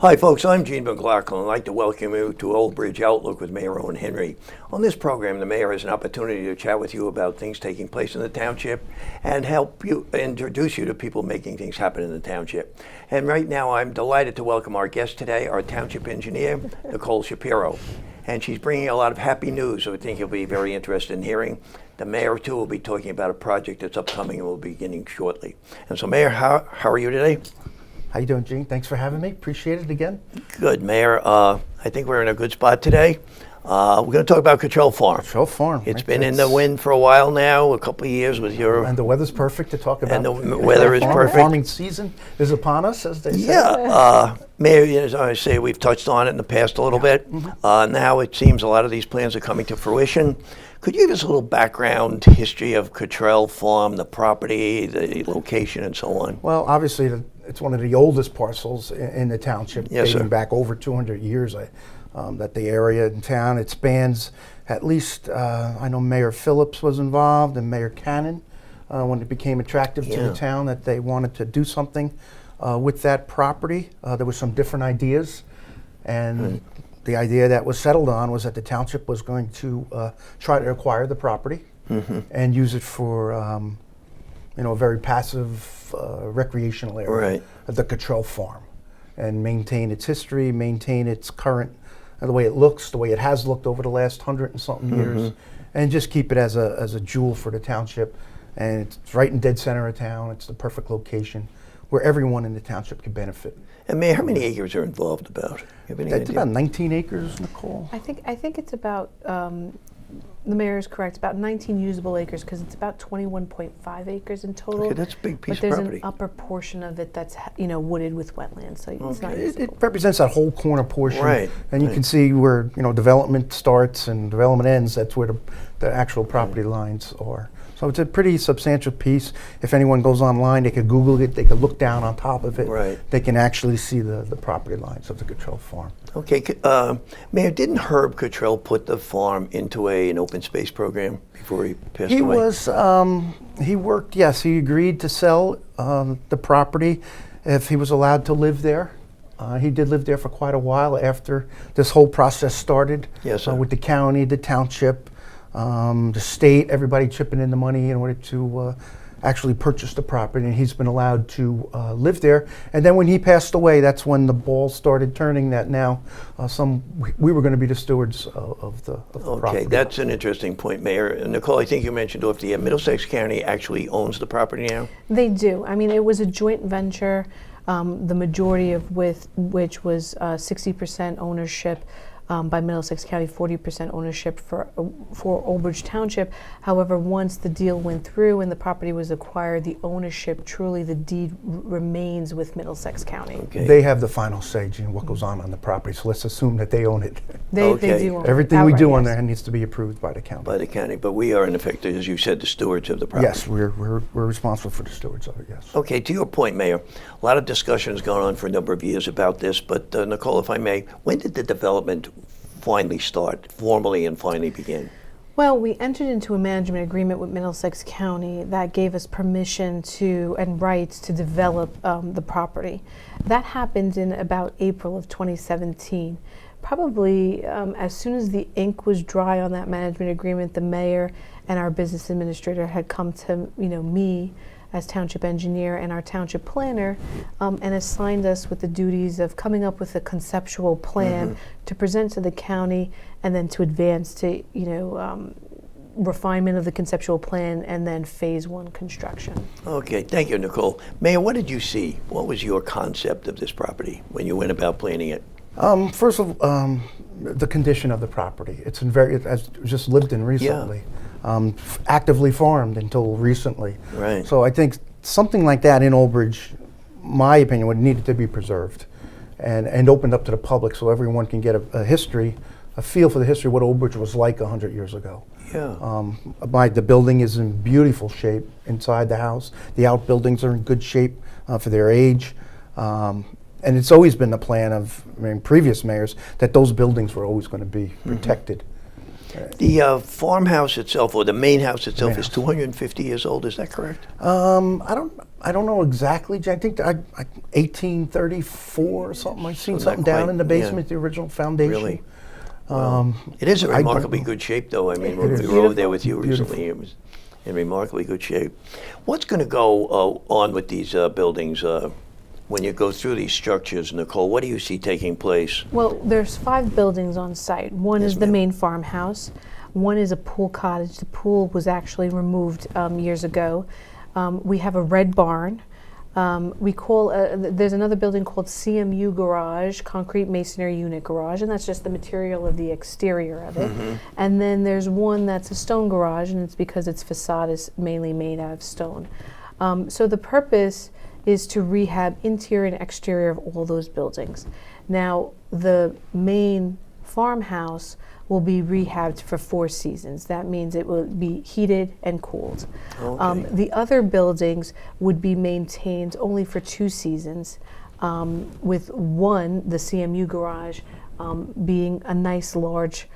Hi folks, I'm Gene McLaughlin. I'd like to welcome you to Old Bridge Outlook with Mayor Owen Henry. On this program, the mayor has an opportunity to chat with you about things taking place in the township and help you introduce you to people making things happen in the township. And right now, I'm delighted to welcome our guest today, our township engineer, Nicole Shapiro. And she's bringing a lot of happy news, so I think you'll be very interested in hearing. The mayor, too, will be talking about a project that's upcoming and will be beginning shortly. And so, Mayor, how are you today? How you doing, Gene? Thanks for having me. Appreciate it again. Good, Mayor. I think we're in a good spot today. We're going to talk about Cottrell Farm. Cottrell Farm. It's been in the wind for a while now, a couple of years with your... And the weather's perfect to talk about. And the weather is perfect. Farming season is upon us, as they say. Yeah. Mayor, as I say, we've touched on it in the past a little bit. Now it seems a lot of these plans are coming to fruition. Could you give us a little background history of Cottrell Farm, the property, the location, and so on? Well, obviously, it's one of the oldest parcels in the township, dating back over 200 years. That the area in town, it spans at least, I know Mayor Phillips was involved and Mayor Cannon when it became attractive to the town, that they wanted to do something with that property. There were some different ideas, and the idea that was settled on was that the township was going to try to acquire the property and use it for a very passive recreational area, the Cottrell Farm, and maintain its history, maintain its current, the way it looks, the way it has looked over the last 100 and something years, and just keep it as a jewel for the township. And it's right in dead center of town. It's the perfect location where everyone in the township can benefit. And Mayor, how many acres are involved about? It's about 19 acres, Nicole. I think it's about, the mayor is correct, about 19 usable acres, because it's about 21.5 acres in total. Okay, that's a big piece of property. But there's an upper portion of it that's wooded with wetlands, so it's not usable. It represents that whole corner portion, right? And you can see where development starts and development ends. That's where the actual property lines are. So it's a pretty substantial piece. If anyone goes online, they could Google it. They could look down on top of it. Right. They can actually see the property lines of the Cottrell Farm. Okay, Mayor, didn't Herb Cottrell put the farm into an open space program before he passed away? He worked, yes, he agreed to sell the property if he was allowed to live there. He did live there for quite a while after this whole process started. Yes, with the county, the township, the state, everybody chipping in the money in order to actually purchase the property, and he's been allowed to live there. And then when he passed away, that's when the ball started turning, that now we were going to be the stewards of the property. Okay, that's an interesting point, Mayor. Nicole, I think you mentioned if the Middlesex County actually owns the property now? They do. I mean, it was a joint venture, the majority of which was 60% ownership by Middlesex County, 40% ownership for Old Bridge Township. However, once the deal went through and the property was acquired, the ownership, truly the deed remains with Middlesex County. Okay. They have the final say, Gene, what goes on the property, so let's assume that they own it. They do own it. Everything we do on there needs to be approved by the county. By the county, but we are in effect, as you said, the stewards of the property. Yes, we're responsible for the stewards of it, yes. Okay, to your point, Mayor, a lot of discussion has gone on for a number of years about this, but Nicole, if I may, when did the development finally start, formally and finally begin? Well, we entered into a management agreement with Middlesex County that gave us permission to and rights to develop the property. That happened in about April of 2017. Probably as soon as the ink was dry on that management agreement, the mayor and our business administrator had come to me as township engineer and our township planner, and assigned us with the duties of coming up with a conceptual plan to present to the county, and then to advance to refinement of the conceptual plan, and then phase 1 construction. Okay, thank you, Nicole. Mayor, what did you see? What was your concept of this property when you went about planning it? First of all, the condition of the property. It's just lived in recently. Yeah. Actively farmed until recently. Right. So I think something like that in Old Bridge, my opinion, would need to be preserved and opened up to the public so everyone can get a history, a feel for the history of what Old Bridge was like 100 years ago. Yeah. The building is in beautiful shape inside the house. The outbuildings are in good shape for their age. And it's always been the plan of previous mayors that those buildings were always going to be protected. The farmhouse itself, or the main house itself, Main is house. 250 years old. Is that correct? I don't know exactly. I think 1834 or something. I've seen So not something down quite, in the basement, the original foundation. Really? It is in I don't remarkably know. good shape, though. I mean, It when is. we were over there Beautiful. with you Beautiful. recently, it was in remarkably good shape. What's going to go on with these buildings when you go through these structures, Nicole? What do you see taking place? Well, there's 5 buildings on site. One Yes, is the ma'am. main farmhouse. One is a pool cottage. The pool was actually removed years ago. We have a red barn. There's another building called CMU Garage, Concrete Masonry Unit Garage, and that's just the material of the exterior of it. And then there's one that's a stone garage, and it's because its facade is mainly made out of stone. So the purpose is to rehab interior and exterior of all those buildings. Now, the main farmhouse will be rehabbed for 4 seasons. That means it will be heated and cooled. Okay. The other buildings would be maintained only for 2 seasons, with one, the CMU garage, being a nice large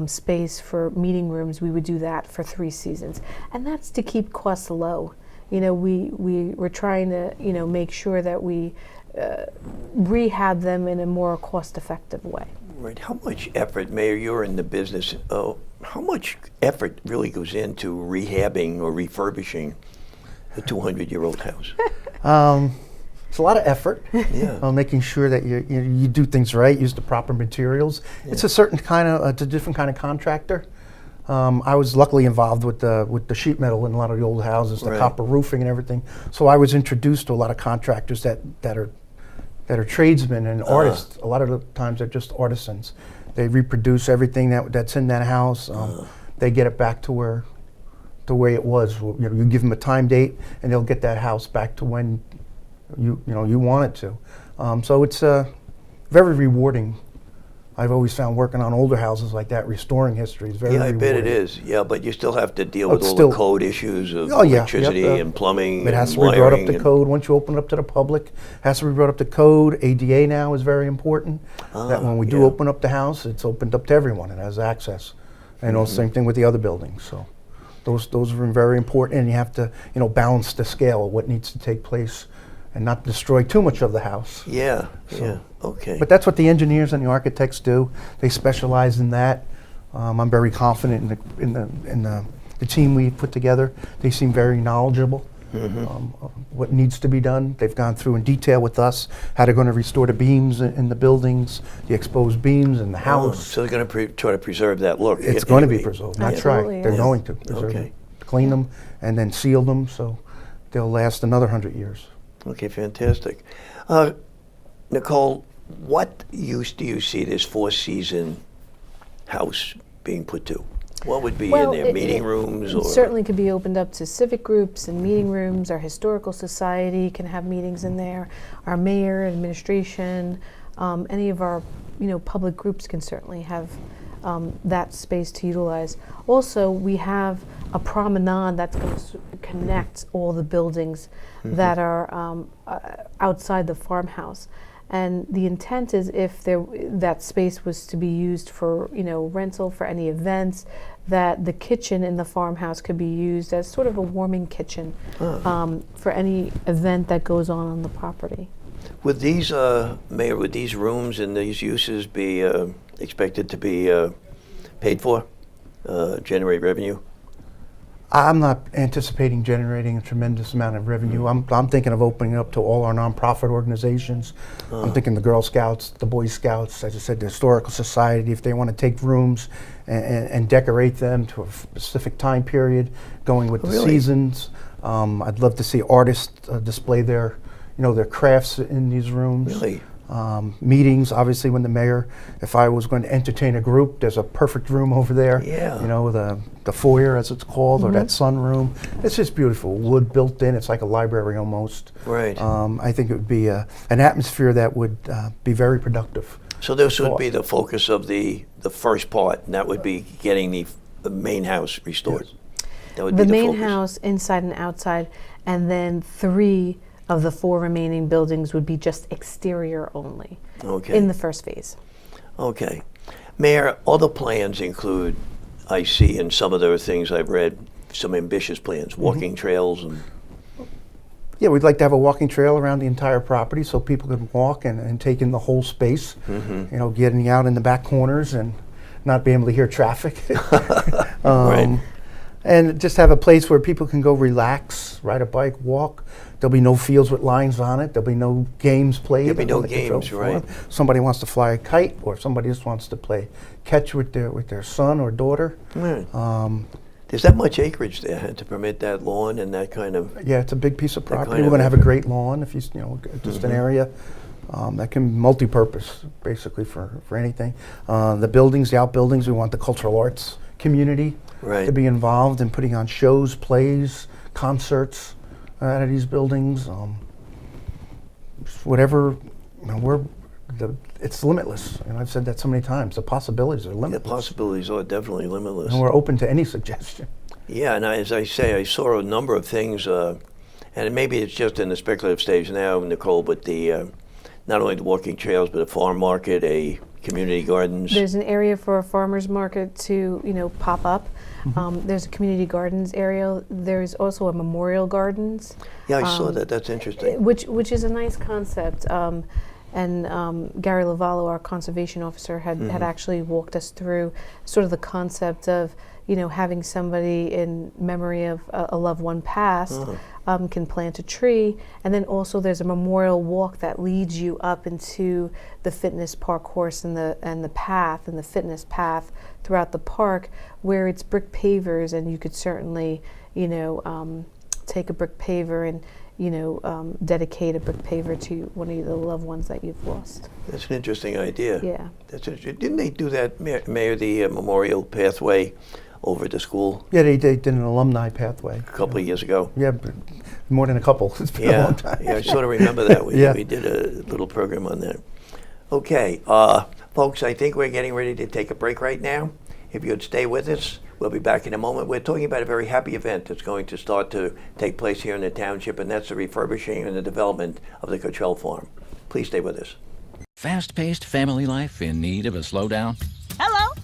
space for meeting rooms. We would do that for 3 seasons. And that's to keep costs low. You know, we're trying to, make sure that we rehab them in a more cost-effective way. Right. How much effort, Mayor, you're in the business, how much effort really goes into rehabbing or refurbishing a 200-year-old house? It's a lot of effort. Yeah. Making sure that you do things right, use the proper materials. It's a certain kind of, it's a different kind of contractor. I was luckily involved with the sheet metal in a lot of the old houses, the Right. copper roofing and everything. So I was introduced to a lot of contractors that are tradesmen and artists. A lot of the times they're just artisans. They reproduce everything that's in that house. They get it back to the way it was. You give them a time date, and they'll get that house back to when you want it to. So it's very rewarding. I've always found working on older houses like that, restoring history, is very Yeah, I rewarding. bet it is. Yeah, but you still have to deal with It's all still- the code issues of Oh, yeah. electricity Yep, and plumbing It has and to be brought up wiring to and- code. Once you open it up to the public, it has to be brought up to code. ADA now is very important. That when we do yeah. open up the house, it's opened up to everyone. It has access. And also same thing with the other buildings. So those are very important, and you have to balance the scale of what needs to take place and not destroy too much of the house. Yeah, yeah, okay. But that's what the engineers and the architects do. They specialize in that. I'm very confident in the team we put together. They seem very knowledgeable of what needs to be done. They've gone through in detail with us how they're going to restore the beams in the buildings, the exposed beams in the house. So they're going to try to preserve that look. It's going to be anyway. preserved. Not Absolutely, try. They're yes. going to preserve Okay. them, clean them, and then seal them so they'll last another 100 years. Okay, fantastic. Nicole, what use do you see this 4-season house being put to? What would be in there? Meeting rooms? It Or certainly could be opened up to civic groups and meeting rooms. Our historical society can have meetings in there. Our mayor, administration, any of our public groups can certainly have that space to utilize. Also, we have a promenade that's going to connect all the buildings that are outside the farmhouse. And the intent is if that space was to be used for rental for any events, that the kitchen in the farmhouse could be used as sort of a warming kitchen for any event that goes on the property. would these, Mayor, would these rooms and these uses be expected to be paid for, generate revenue? I'm not anticipating generating a tremendous amount of revenue. I'm thinking of opening it up to all our nonprofit organizations. I'm thinking the Girl Scouts, the Boy Scouts, as I said, the Historical Society, if they want to take rooms and decorate them to a specific time period, going with the Really? seasons. I'd love to see artists display their crafts in these rooms. Really? Meetings, obviously, when the mayor, if I was going to entertain a group, there's a perfect room over there. Yeah. The foyer, as it's called, or that sunroom. It's just beautiful. Wood built in. It's like a library almost. Right. I think it would be an atmosphere that would be very productive. So this would be the focus of the first part, and that would be getting the main house restored. Yes. That would The be the main focus. house, inside and outside, and then 3 of the 4 remaining buildings would be just exterior only Okay. in the first phase. Okay. Mayor, other plans include I see in some of the things I've read, some ambitious plans, walking trails and... Yeah, we'd like to have a walking trail around the entire property so people can walk and take in the whole space. You know, getting out in the back corners and not being able to hear traffic. Right. And just have a place where people can go relax, ride a bike, walk. There'll be no fields with lines on it. There'll be no games played. There'll be no on the control games, right. farm. Somebody wants to fly a kite, or somebody just wants to play catch with their son or daughter. There's that much acreage there to permit that lawn and that kind of... Yeah, it's a big piece of property. kind We're of going to have a great lawn, if you know, just an area that can be multi-purpose, basically for anything. The buildings, the outbuildings, we want the cultural arts community to be involved in putting on shows, plays, concerts out of these buildings. Whatever, you know, it's limitless, and I've said that so many times. The possibilities are limitless. The possibilities are definitely limitless. And we're open to any suggestion. Yeah, and as I say, I saw a number of things, and maybe it's just in the speculative stage now, Nicole, but the not only the walking trails, but a farm market, a community gardens. There's an area for a farmer's market to, you know, pop up. There's a community gardens area. There's also a memorial gardens. Yeah, I saw that. That's interesting. Which is a nice concept. And Gary Lavallo, our conservation officer, had actually walked us through sort of the concept of, you know, having somebody in memory of a loved one passed can plant a tree, and then also there's a memorial walk that leads you up into the fitness park course and the path and the fitness path throughout the park, where it's brick pavers, and you could certainly, you know, take a brick paver and, you know, dedicate a brick paver to one of the loved ones that you've lost. That's an interesting idea. Yeah. That's interesting. Didn't they do that, Mayor, the memorial pathway over at the school? Yeah, they did an alumni pathway. A couple of years ago. Yeah, but more than a couple. It's been a long time. Yeah, I sort of remember that. We Yeah. did a little program on that. Okay, folks, I think we're getting ready to take a break right now. If you'd stay with us, we'll be back in a moment. We're talking about a very happy event that's going to start to take place here in the township, and that's the refurbishing and the development of the Cottrell Farm. Please stay with us. Fast-paced family life in need of a slowdown? Hello,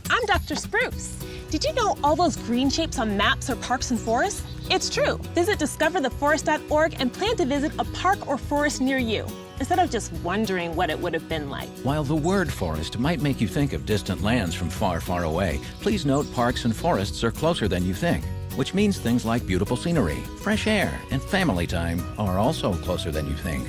I'm Dr. Spruce. Did you know all those green shapes on maps are parks and forests? It's true. Visit discovertheforest.org and plan to visit a park or forest near you, instead of just wondering what it would have been like. While the word forest might make you think of distant lands from far, far away, please note parks and forests are closer than you think, which means things like beautiful scenery, fresh air, and family time are also closer than you think.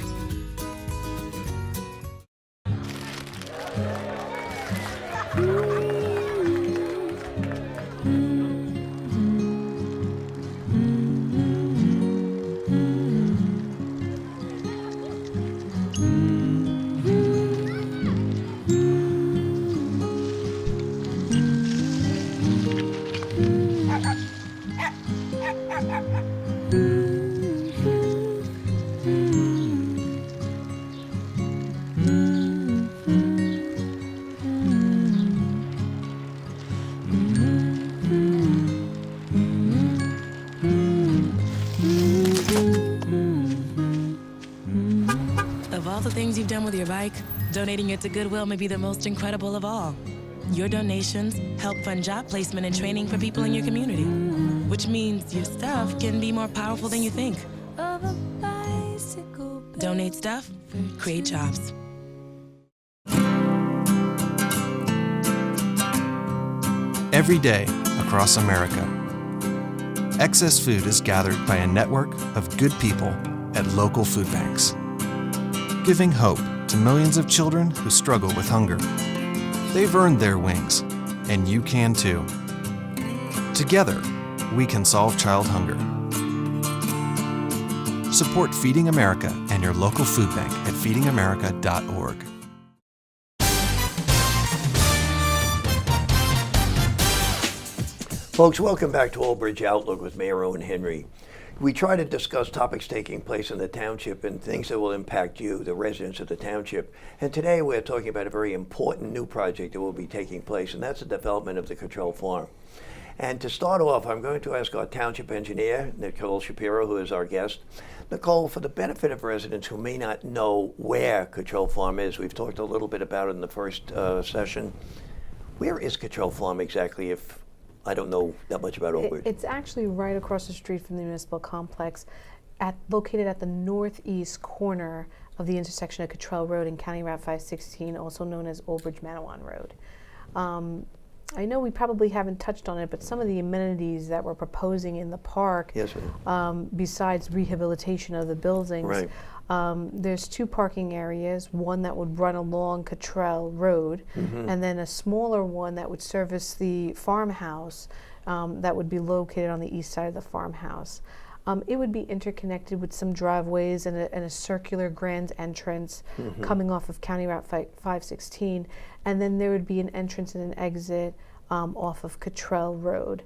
Of all the things you've done with your bike, donating it to Goodwill may be the most incredible of all. Your donations help fund job placement and training for people in your community, which means your stuff can be more powerful than you think. Donate stuff, create jobs. Every day across America, excess food is gathered by a network of good people at local food banks, giving hope to millions of children who struggle with hunger. They've earned their wings, and you can too. Together, we can solve child hunger. Support Feeding America and your local food bank at feedingamerica.org. Folks, welcome back to Old Bridge Outlook with Mayor Owen Henry. We try to discuss topics taking place in the township and things that will impact you, the residents of the township. And today we're talking about a very important new project that will be taking place, and that's the development of the Cottrell Farm. And to start off, I'm going to ask our township engineer, Nicole Shapiro, who is our guest. Nicole, for the benefit of residents who may not know where Cottrell Farm is, we've talked a little bit about it in the first session. Where is Cottrell Farm exactly, if I don't know that much about Old Bridge. It's actually right across the street from the municipal complex, located at the northeast corner of the intersection of Cottrell Road and County Route 516, also known as Old Bridge Manawan Road. I know we probably haven't touched on it, but some of the amenities that we're proposing in the park, Yes, besides rehabilitation of the buildings, right. There's 2 parking areas, one that would run along Cottrell Road, and then a smaller one that would service the farmhouse that would be located on the east side of the farmhouse. It would be interconnected with some driveways and a circular grand entrance coming off of County Route 516, and then there would be an entrance and an exit off of Cottrell Road.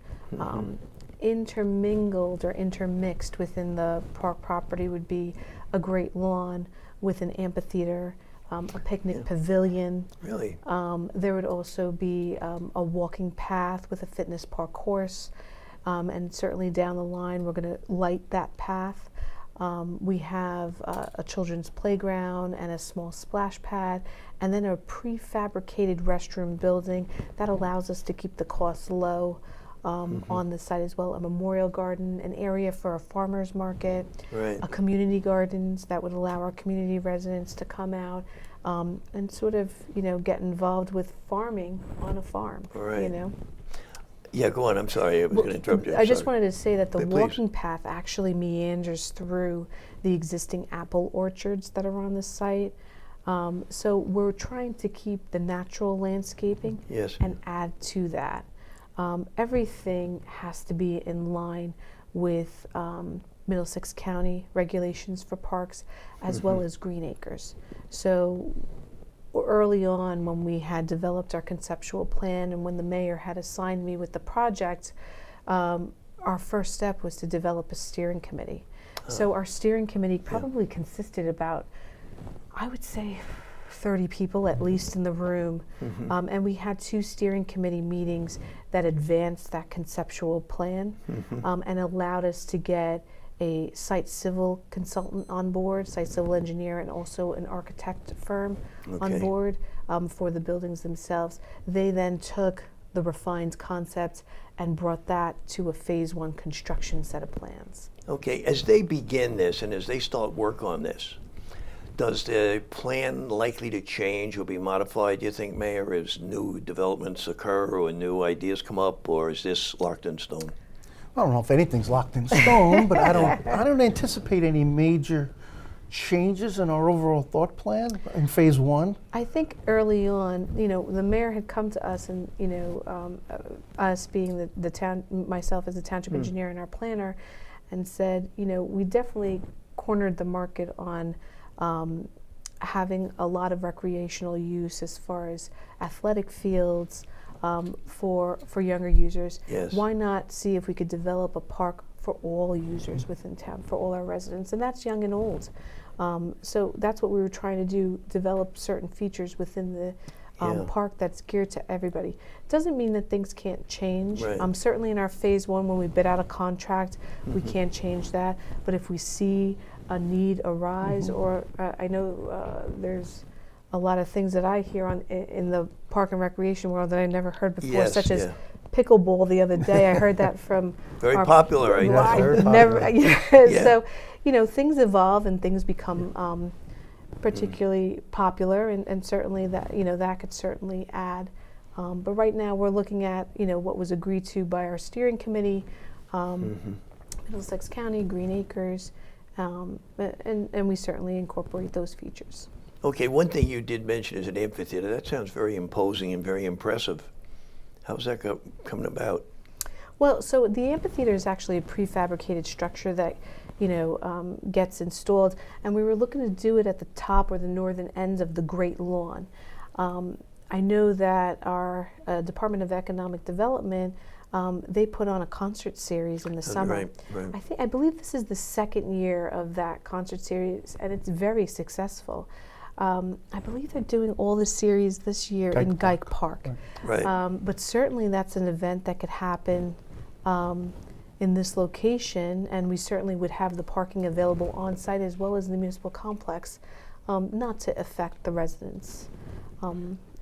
Intermingled or intermixed within the park property would be a great lawn with an amphitheater, a picnic pavilion. Really? There would also be a walking path with a fitness park course. And certainly down the line, we're going to light that path. We have a children's playground and a small splash pad, and then a prefabricated restroom building that allows us to keep the costs low on the site as well. A memorial garden, an area for a farmer's market, Right. a community gardens that would allow our community residents to come out and sort of, get involved with farming on a farm. Right. You know. Yeah, go on. I'm sorry. I was going to interrupt you. I just wanted to say that the Please. walking path actually meanders through the existing apple orchards that are on the site. So we're trying to keep the natural landscaping Yes. and add to that. Everything has to be in line with Middlesex County regulations for parks as well as green acres. So early on, when we had developed our conceptual plan and when the mayor had assigned me with the project, our first step was to develop a steering committee. So our steering committee probably consisted about, I would say, 30 people at least in the room. And we had 2 steering committee meetings that advanced that conceptual plan and allowed us to get a site civil consultant on board, site civil engineer, and also an architect firm on board for the buildings themselves. They then took the refined concept and brought that to a phase 1 construction set of plans. Okay, as they begin this and as they start work on this, does the plan likely to change or be modified, do you think, Mayor, as new developments occur or new ideas come up, or is this locked in stone? I don't know if anything's locked in stone, but I don't anticipate any major changes in our overall thought plan in phase 1. I think early on, the mayor had come to us and, us being the town, myself as a township engineer and our planner, and said, we definitely cornered the market on having a lot of recreational use as far as athletic fields for younger users. Yes. Why not see if we could develop a park for all users within town, for all our residents, and that's young and old. So that's what we were trying to do, develop certain features within the park that's geared to everybody. Doesn't mean that things can't change. Right. Certainly in our phase 1, when we bid out a contract, we can't change that. But if we see a need arise, or I know there's a lot of things that I hear in the park and recreation world that I never heard before, such as pickleball the other day. I heard that from very popular right now. Very never, popular. So, things evolve and things become particularly popular, and certainly that that could certainly add. But right now we're looking at what was agreed to by our steering committee, Middlesex County, Green Acres, and we certainly incorporate those features. Okay, one thing you did mention is an amphitheater. That sounds very imposing and very impressive. How's that coming about? Well, so the amphitheater is actually a prefabricated structure that gets installed, and we were looking to do it at the top or the northern ends of the Great Lawn. I know that our Department of Economic Development, they put on a concert series in the summer. Right. I believe this is the 2nd year of that concert series, and it's very successful. I believe they're doing all the series this year in Gike Park. Right. But certainly that's an event that could happen in this location, and we certainly would have the parking available on site as well as the municipal complex, not to affect the residents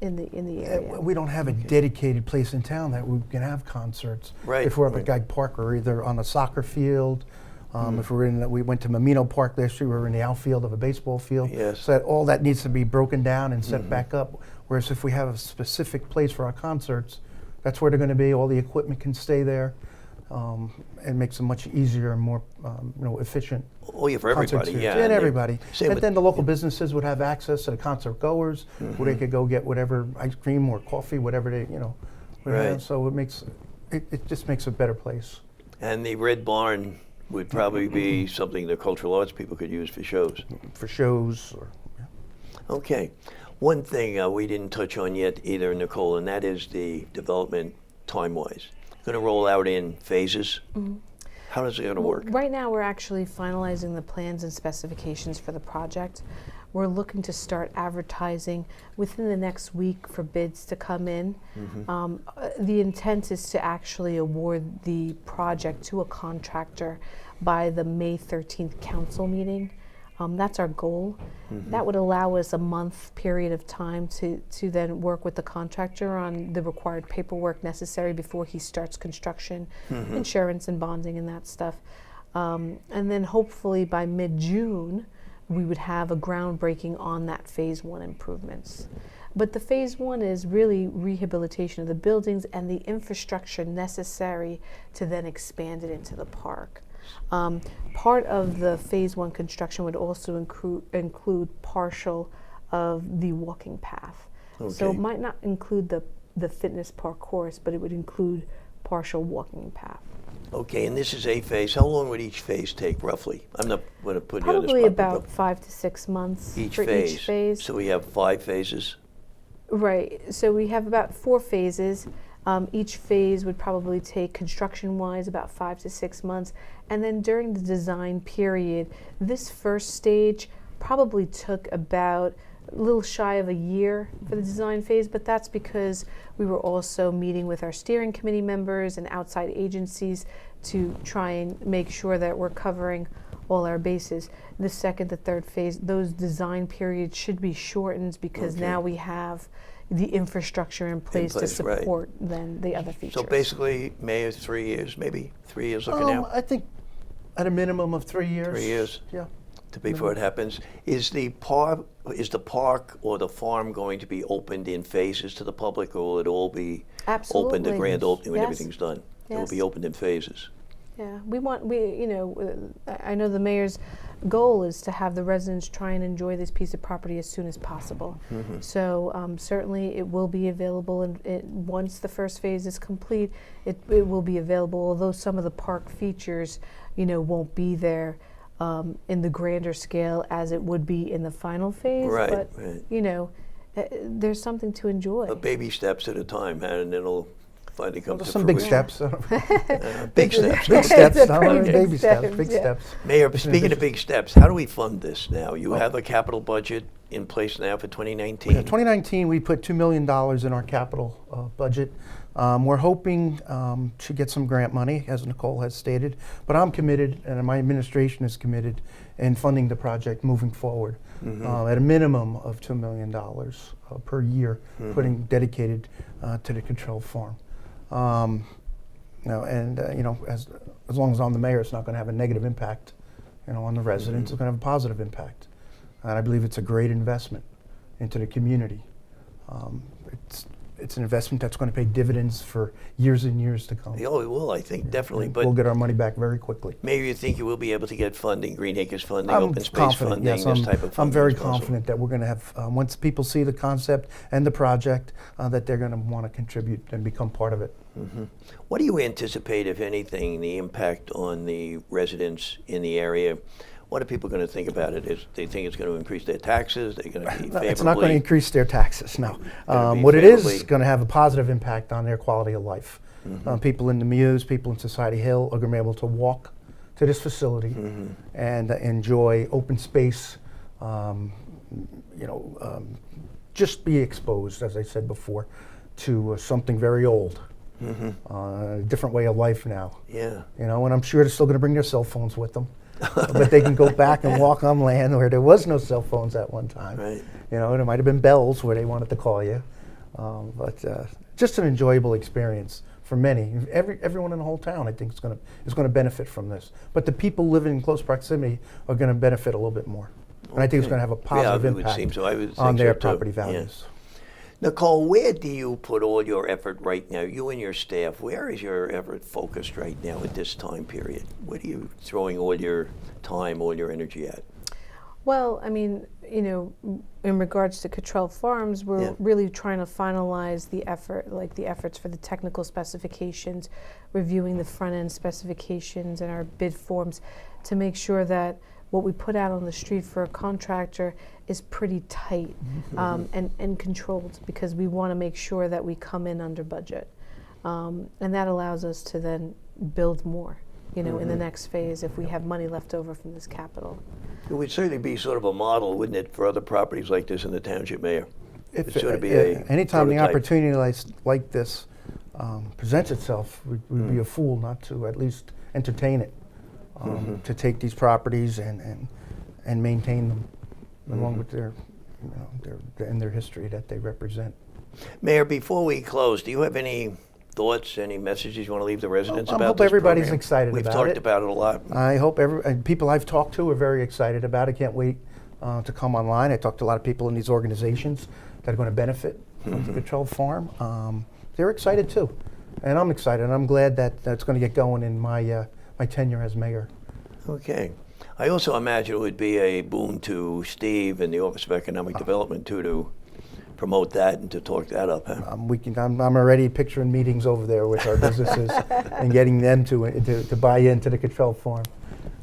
in the area. We don't have a dedicated place in town that we can have concerts. Right, If we're up right. at Guy Park, or either on a soccer field. If we went to Mamino Park last year, we were in the outfield of a baseball field. Yes. So all that needs to be broken down and set back up. Whereas if we have a specific place for our concerts, that's where they're going to be. All the equipment can stay there. And makes them much easier and more efficient. Oh, yeah, for everybody, concert series. yeah. And they- everybody. same And with- then the local businesses would have access to the concert goers, where they could go get whatever ice cream or coffee, whatever they, would have. Right. So it just makes a better place. And the Red Barn would probably be something the cultural arts people could use for shows. For shows or. Okay. One thing we didn't touch on yet either, Nicole, and that is the development time-wise. Going to roll out in phases. How is it going to work? Right now, we're actually finalizing the plans and specifications for the project. We're looking to start advertising within the next week for bids to come in. The intent is to actually award the project to a contractor by the May 13th council meeting. That's our goal. That would allow us a month period of time to then work with the contractor on the required paperwork necessary before he starts construction, insurance and bonding and that stuff. And then hopefully by mid-June, we would have a groundbreaking on that phase 1 improvements. But the phase 1 is really rehabilitation of the buildings and the infrastructure necessary to then expand it into the park. Part of the phase 1 construction would also include partial of the walking path. So Okay. it might not include the fitness park course, but it would include partial walking path. Okay, and this is a phase. How long would each phase take, roughly? I'm not going to put you on the Probably spot. about 5 to 6 months each for phase. each phase. So we have 5 phases. Right, so we have about 4 phases. Each phase would probably take, construction-wise, about 5 to 6 months. And then during the design period, this first stage probably took about a little shy of a year for the design phase, but that's because we were also meeting with our steering committee members and outside agencies to try and make sure that we're covering all our bases. The second, the third phase, those design periods should be shortened because Okay. now we have the infrastructure in place to right. support then the other features. So basically, May is 3 years, maybe 3 years looking out. I think at a minimum of 3 years. 3 years. Yeah. Before it happens. Is the park or the farm going to be opened in phases to the public, or will it all be opened, the Absolutely. grand opening when Yes. everything's done? It will Yes. be opened in phases. Yeah, I know the mayor's goal is to have the residents try and enjoy this piece of property as soon as possible. So certainly it will be available, and once the first phase is complete, it will be available, although some of the park features, won't be there in the grander scale as it would be in the final phase. Right, But, right. there's something to enjoy. Baby steps at a time, and it'll finally come to Some big fruition. steps. Big steps. Big steps. It's not pretty only big baby steps. steps, Big yeah. steps. Mayor, speaking of big steps, how do we fund this now? You have a capital budget in place now for 2019. Yeah, 2019, we put $2 million in our capital budget. We're hoping to get some grant money, as Nicole has stated, but I'm committed, and my administration is committed in funding the project moving forward at a minimum of $2 million per year, putting dedicated to the Cottrell Farm. As long as I'm the mayor, it's not going to have a negative impact, on the residents. It's going to have a positive impact, and I believe it's a great investment into the community. It's an investment that's going to pay dividends for years and years to come. Oh, it will, I think, definitely. And But we'll get our money back very quickly. Mayor, you think you will be able to get funding, Green Acres funding, I'm open space confident, funding, yes, this type of funding? I'm very as possible? confident that we're going to have, once people see the concept and the project, that they're going to want to contribute and become part of it. What do you anticipate, if anything, the impact on the residents in the area? What are people going to think about it? Is they think it's going to increase their taxes? They're going to be favorably? It's not going to increase their taxes, no. Gonna be What it is favorably- going to have a positive impact on their quality of life. People in the Mews, people in Society Hill are going to be able to walk to this facility and enjoy open space, just be exposed, as I said before, to something very old. A different way of life now. Yeah. And I'm sure they're still going to bring their cell phones with them. But they can go back and walk on land where there was no cell phones at one time. Right. There might have been bells where they wanted to call you. But just an enjoyable experience for many. Everyone in the whole town, I think, is going to benefit from this. But the people living in close proximity are going to benefit a little bit more. And I think it's going to have a positive impact on their property values. Yeah. Nicole, where do you put all your effort right now? You and your staff, where is your effort focused right now at this time period? Where are you throwing all your time, all your energy at? Well, I mean, you know, in regards to Cottrell Farms, we're really trying to finalize the efforts for the technical specifications, reviewing the front end specifications and our bid forms to make sure that what we put out on the street for a contractor is pretty tight and controlled, because we want to make sure that we come in under budget. And that allows us to then build more, you know, in the next phase if we have money left over from this capital. It would certainly be sort of a model, wouldn't it, for other properties like this in the township, Mayor? If sort of be anytime the prototype. opportunity like this presents itself, we'd be a fool not to at least entertain it, to take these properties and maintain them along with their, you know, their history that they represent. Mayor, before we close, do you have any thoughts, any messages you want to leave the residents I about hope this everybody's program? excited about it. We've talked about it a lot. I hope people I've talked to are very excited about it. Can't wait to come online. I talked to a lot of people in these organizations that are going to benefit from the Cottrell Farm. They're excited too, and I'm excited. And I'm glad that that's going to get going in my my tenure as mayor. Okay. I also imagine it would be a boon to Steve and the Office of Economic Development too, to promote that and to talk that up. Huh? I'm already picturing meetings over there with our businesses and getting them to buy into the Cottrell Farm.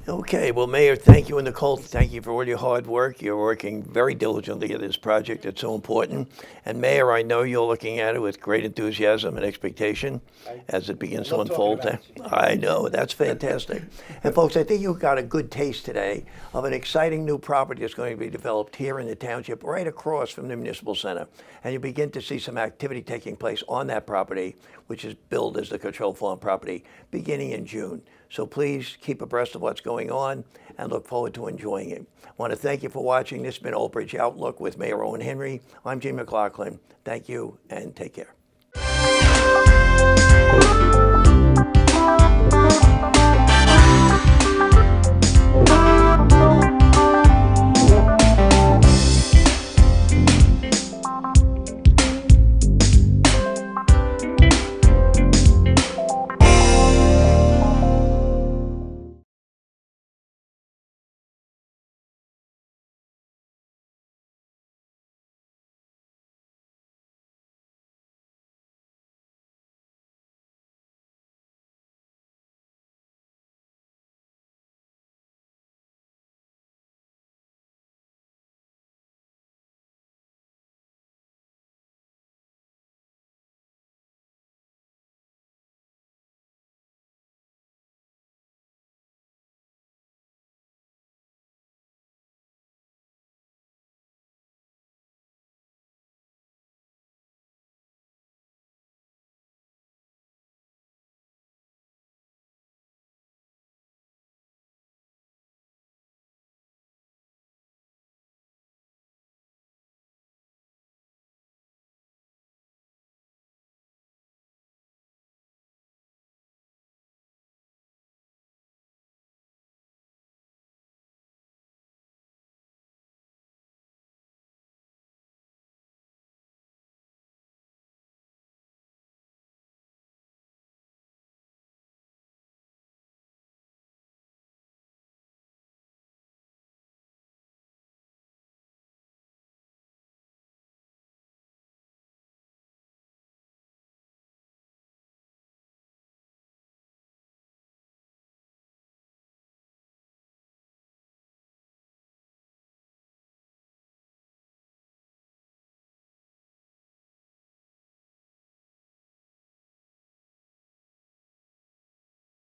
Okay, well, Mayor, thank you, and Nicole, thank you for all your hard work. You're working very diligently at this project. It's so important. And Mayor, I know you're looking at it with great enthusiasm and expectation as it begins to unfold. I know, that's fantastic. And folks, I think you got a good taste today of an exciting new property that's going to be developed here in the township right across from the Municipal Center. And you begin to see some activity taking place on that property, which is billed as the Cottrell Farm property, beginning in June. So please keep abreast of what's going on and look forward to enjoying it. I want to thank you for watching. This has been Old Bridge Outlook with Mayor Owen Henry. I'm Jim McLaughlin. Thank you and take care.